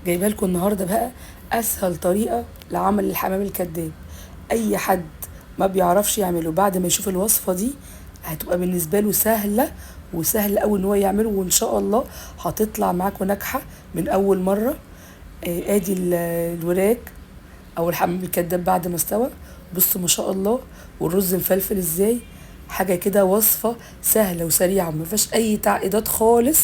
جايبه لكم النهارده بقى اسهل طريقه لعمل الحمام الكداب. اي حد ما بيعرفش يعمله بعد ما يشوف الوصفه دي هتبقى بالنسبه له سهله، وسهل قوي ان هو يعمله، وان شاء الله هتطلع معاكم ناجحه من اول مره. ادي الوراك او الحمام الكداب بعد ما استوى. بصوا ما شاء الله، والرز مفلفل ازاي. حاجه كده وصفه سهله وسريعه وما فيهاش اي تعقيدات خالص.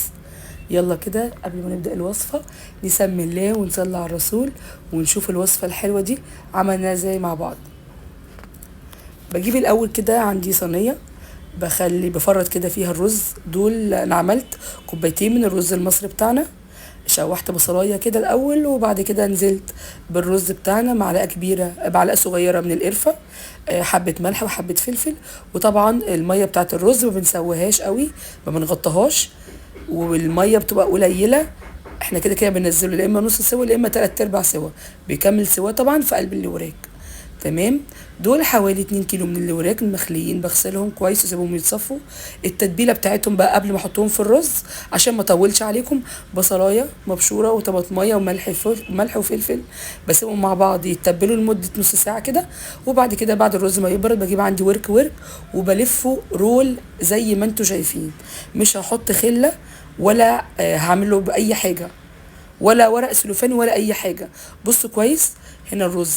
يلا كده قبل ما نبدأ الوصفة نسمي الله ونصلي على الرسول ونشوف الوصفة الحلوة دي عملناها ازاي مع بعض. بجيب الأول كده عندي صينية، بفرط كده فيها الرز. دول أنا عملت كوبايتين من الرز المصري بتاعنا. شوحت بصلايه كده الأول، وبعد كده نزلت بالرز بتاعنا، معلقة صغيرة من القرفة، حبة ملح وحبة فلفل. وطبعا المية بتاعت الرز ما بنسويهاش قوي، ما بنغطهاش، والميه بتبقى قليله. احنا كده كده بننزله لا اما نص سوا لا اما تلات ارباع سوا، بيكمل سوا طبعا في قلب الوراك. تمام. دول حوالي 2 كيلو من الوراك المخليين، بغسلهم كويس واسيبهم يتصفوا. التتبيله بتاعتهم بقى قبل ما احطهم في الرز عشان ما اطولش عليكم: بصلايه مبشوره وطماطميه وملح وفلفل. بسيبهم مع بعض يتبلوا لمده نص ساعه كده. وبعد كده بعد الرز ما يبرد بجيب عندي ورك وبلفه رول زي ما انتوا شايفين. مش هحط خله ولا هعمله باي حاجه، ولا ورق سلوفاني ولا اي حاجه. بصوا كويس، هنا الرز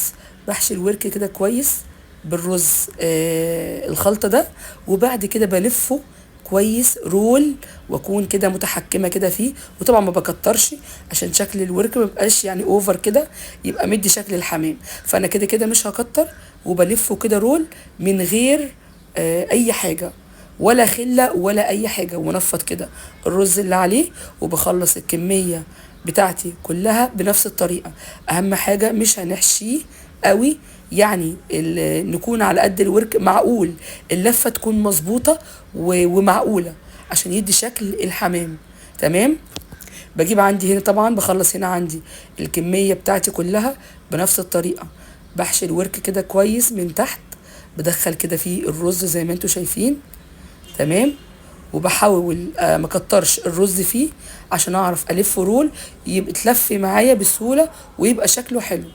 بحشي الورك كده كويس بالرز، الخلطه ده. وبعد كده بلفه كويس رول، واكون كده متحكمه كده فيه. وطبعا ما بكترش عشان شكل الورك ما يبقاش يعني اوفر كده، يبقى مدي شكل الحمام. فانا كده كده مش هكتر، وبلفه كده رول من غير اي حاجه، ولا خله ولا اي حاجه. ونفض كده الرز اللي عليه، وبخلص الكميه بتاعتي كلها بنفس الطريقه. اهم حاجه مش هنحشيه قوي، يعني نكون على قد الورك معقول، اللفه تكون مظبوطه ومعقوله عشان يدي شكل الحمام. تمام. بجيب عندي هنا طبعا بخلص هنا عندي الكميه بتاعتي كلها بنفس الطريقه. بحشي الورك كده كويس من تحت، بدخل كده فيه الرز زي ما انتوا شايفين. تمام. وبحاول ما كترش الرز فيه عشان اعرف الف رول يبقى تلف معايا بسهوله ويبقى شكله حلو.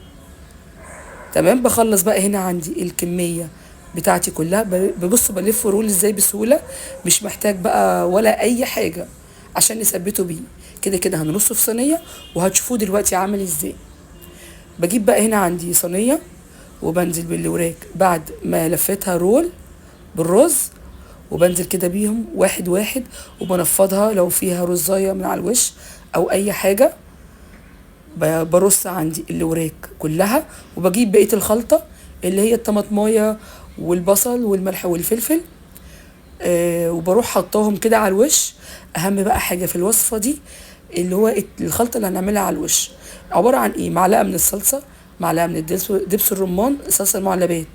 تمام. بخلص بقى هنا عندي الكميه بتاعتي كلها. ببص بلف رول ازاي بسهوله، مش محتاج بقى ولا اي حاجه عشان نثبته بيه. كده كده هنرصه في صينيه وهتشوفوه دلوقتي عامل ازاي. بجيب بقى هنا عندي صينيه، وبنزل بالوراك بعد ما لفتها رول بالرز، وبنزل كده بيهم واحد واحد، وبنفضها لو فيها رزايه من على الوش او اي حاجه. برص عندي الوراك كلها، وبجيب بقيه الخلطه اللي هي الطماطمايه والبصل والملح والفلفل، وبروح حطاهم كده على الوش. اهم بقى حاجه في الوصفه دي اللي هو الخلطه اللي هنعملها على الوش، عباره عن ايه: معلقه من الصلصه، معلقه من دبس الرمان، صلصه المعلبات،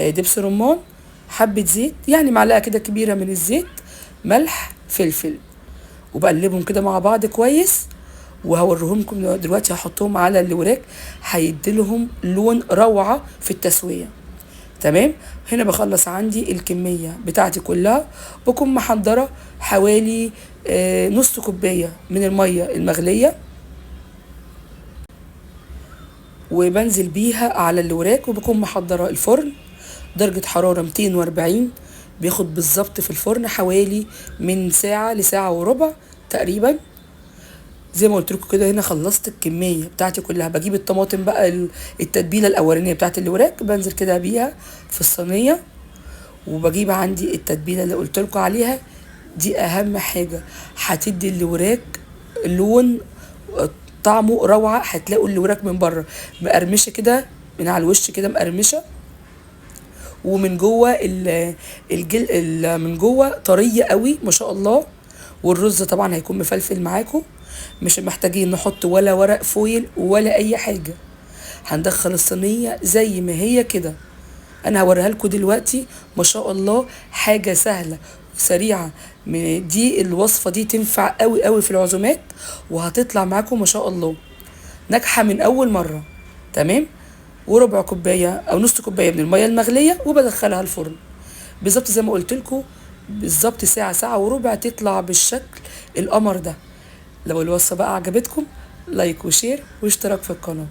دبس رمان، حبه زيت يعني معلقه كده كبيره من الزيت، ملح، فلفل. وبقلبهم كده مع بعض كويس، وهوريهم لكم دلوقتي. هحطهم على الوراك هيديلهم لون روعه في التسويه. تمام. هنا بخلص عندي الكميه بتاعتي كلها، بكون محضره حوالي نص كوبايه من الميه المغليه، وبنزل بيها على الوراك. وبكون محضره الفرن درجه حراره 240، بياخد بالظبط في الفرن حوالي من ساعه لساعه وربع تقريبا. زي ما قلت لكم كده هنا خلصت الكميه بتاعتي كلها. بجيب الطماطم بقى، التتبيله الاولانيه بتاعت الوراك، بنزل كده بيها في الصينيه. وبجيب عندي التتبيله اللي قلت لكم عليها، دي اهم حاجه هتدي الوراك لون طعمه روعه. هتلاقوا الوراك من بره مقرمشه كده، من على الوش كده مقرمشه، ومن جوه من جوه طريه قوي ما شاء الله. والرز طبعا هيكون مفلفل معاكم، مش محتاجين نحط ولا ورق فويل ولا اي حاجه. هندخل الصينيه زي ما هي كده. انا هوريها لكم دلوقتي. ما شاء الله حاجه سهله وسريعه. دي الوصفه دي تنفع قوي قوي في العزومات، وهتطلع معاكم ما شاء الله ناجحه من اول مره. تمام. وربع كوبايه او نص كوبايه من الميه المغليه، وبدخلها الفرن بالظبط زي ما قلت لكم، بالظبط ساعه وربع تطلع بالشكل القمر ده. لو الوصفه بقى عجبتكم لايك وشير واشتراك في القناة.